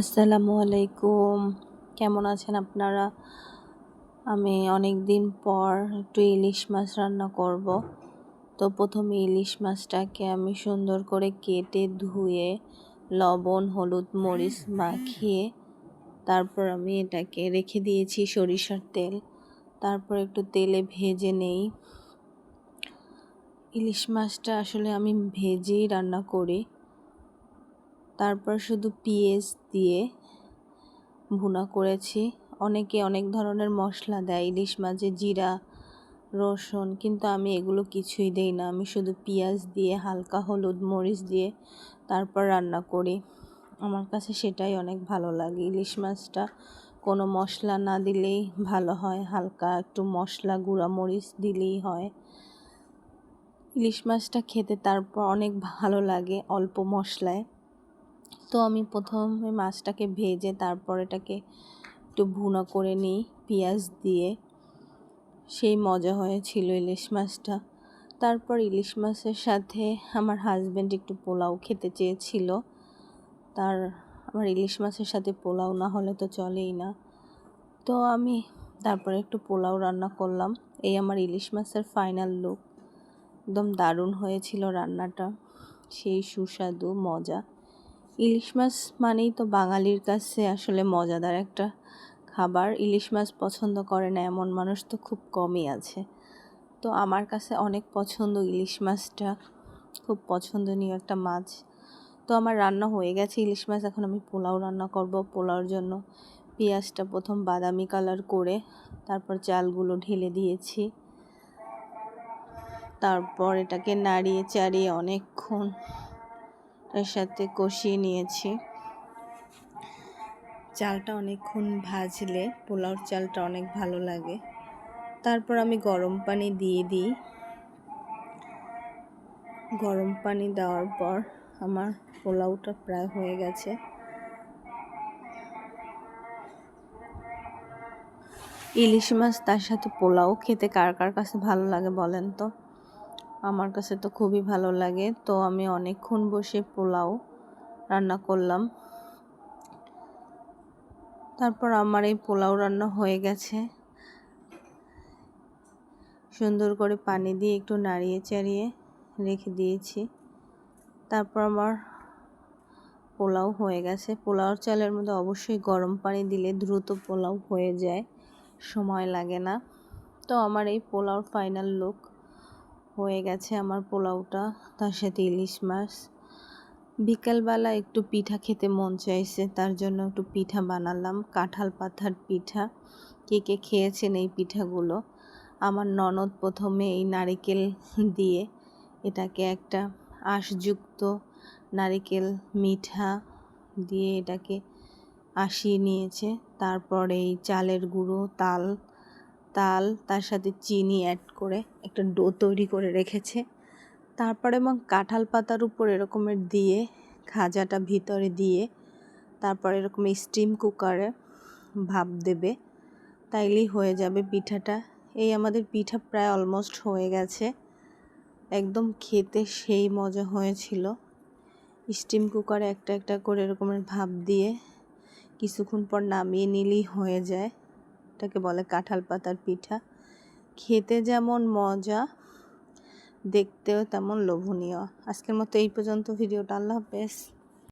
আসসালামু আলাইকুম। কেমন আছেন আপনারা? আমি অনেক দিন পর একটু ইলিশ মাছ রান্না করব। তো প্রথমে ইলিশ মাছটাকে আমি সুন্দর করে কেটে ধুয়ে লবণ হলুদ মরিচ মাখিয়ে তারপর আমি এটাকে রেখে দিয়েছি সরিষার তেল। তারপর একটু তেলে ভেজে নেই। ইলিশ মাছটা আসলে আমি ভেজেই রান্না করি। তারপর শুধু পেঁয়াজ দিয়ে ভুনা করেছি। অনেকে অনেক ধরনের মশলা দেয় ইলিশ মাছে, জিরা রসুন, কিন্তু আমি এগুলো কিছুই দেই না। আমি শুধু পেঁয়াজ দিয়ে হালকা হলুদ মরিচ দিয়ে তারপর রান্না করি। আমার কাছে সেটাই অনেক ভালো লাগে। ইলিশ মাছটা কোনো মশলা না দিলেই ভালো হয়, হালকা একটু মশলা গুঁড়া মরিচ দিলেই হয়। ইলিশ মাছটা খেতে তারপর অনেক ভালো লাগে অল্প মশলায়। তো আমি প্রথমে মাছটাকে ভেজে তারপর এটাকে একটু ভুনা করে নিই পেঁয়াজ দিয়ে। সেই মজা হয়েছিল ইলিশ মাছটা। তারপর ইলিশ মাছের সাথে আমার হাজব্যান্ড একটু পোলাও খেতে চেয়েছিল। আমার ইলিশ মাছের সাথে পোলাও না হলে তো চলেই না। তো আমি তারপরে একটু পোলাও রান্না করলাম। এই আমার ইলিশ মাছের ফাইনাল লুক। একদম দারুণ হয়েছিল রান্নাটা, সেই সুস্বাদু মজা। ইলিশ মাছ মানেই তো বাঙালির কাছে আসলে মজাদার একটা খাবার। ইলিশ মাছ পছন্দ করে না এমন মানুষ তো খুব কমই আছে। তো আমার কাছে অনেক পছন্দ ইলিশ মাছটা, খুব পছন্দনীয় একটা মাছ। তো আমার রান্না হয়ে গেছে ইলিশ মাছ। এখন আমি পোলাও রান্না করব। পোলাওর জন্য পেঁয়াজটা প্রথম বাদামি কালার করে তারপর চালগুলো ঢেলে দিয়েছি। তারপর এটাকে নাড়িয়ে চাড়িয়ে অনেকক্ষণ এর সাথে কষিয়ে নিয়েছি। চালটা অনেকক্ষণ ভাজলে পোলাওর চালটা অনেক ভালো লাগে। তারপর আমি গরম পানি দিয়ে দিই। গরম পানি দেওয়ার পর আমার পোলাওটা প্রায় হয়ে গেছে। ইলিশ মাছ তার সাথে পোলাও খেতে কার কার কাছে ভালো লাগে বলেন তো? আমার কাছে তো খুবই ভালো লাগে। তো আমি অনেকক্ষণ বসে পোলাও রান্না করলাম। তারপর আমার এই পোলাও রান্না হয়ে গেছে। সুন্দর করে পানি দিয়ে একটু নাড়িয়ে চাড়িয়ে রেখে দিয়েছি। তারপর আমার পোলাও হয়ে গেছে। পোলাওর চালের মধ্যে অবশ্যই গরম পানি দিলে দ্রুত পোলাও হয়ে যায়, সময় লাগে না। তো আমার এই পোলাওর ফাইনাল লুক হয়ে গেছে আমার পোলাওটা, তার সাথে ইলিশ মাছ। বিকালবেলা একটু পিঠা খেতে মন চাইছে, তার জন্য একটু পিঠা বানালাম, কাঁঠাল পাতার পিঠা। কে কে খেয়েছেন এই পিঠাগুলো? আমার ননদ প্রথমে এই নারিকেল দিয়ে এটাকে একটা আঁশযুক্ত নারিকেল মিঠা দিয়ে এটাকে আশিয়ে নিয়েছে। তারপর এই চালের গুঁড়ো তাল তার সাথে চিনি অ্যাড করে একটা ডো তৈরি করে রেখেছে। তারপরে এবং কাঁঠাল পাতার উপর এরকমের দিয়ে খাজাটা ভিতরে দিয়ে তারপর এরকম স্টিম কুকারে ভাপ দেবে, তাইলেই হয়ে যাবে পিঠাটা। এই আমাদের পিঠা প্রায় অলমোস্ট হয়ে গেছে। একদম খেতে সেই মজা হয়েছিল। স্টিম কুকারে একটা একটা করে এরকমের ভাপ দিয়ে কিছুক্ষণ পর নামিয়ে নিলেই হয়ে যায়। এটাকে বলে কাঁঠাল পাতার পিঠা। খেতে যেমন মজা, দেখতেও তেমন লোভনীয়। আজকের মতো এই পর্যন্ত ভিডিওটা। আল্লাহ হাফেজ।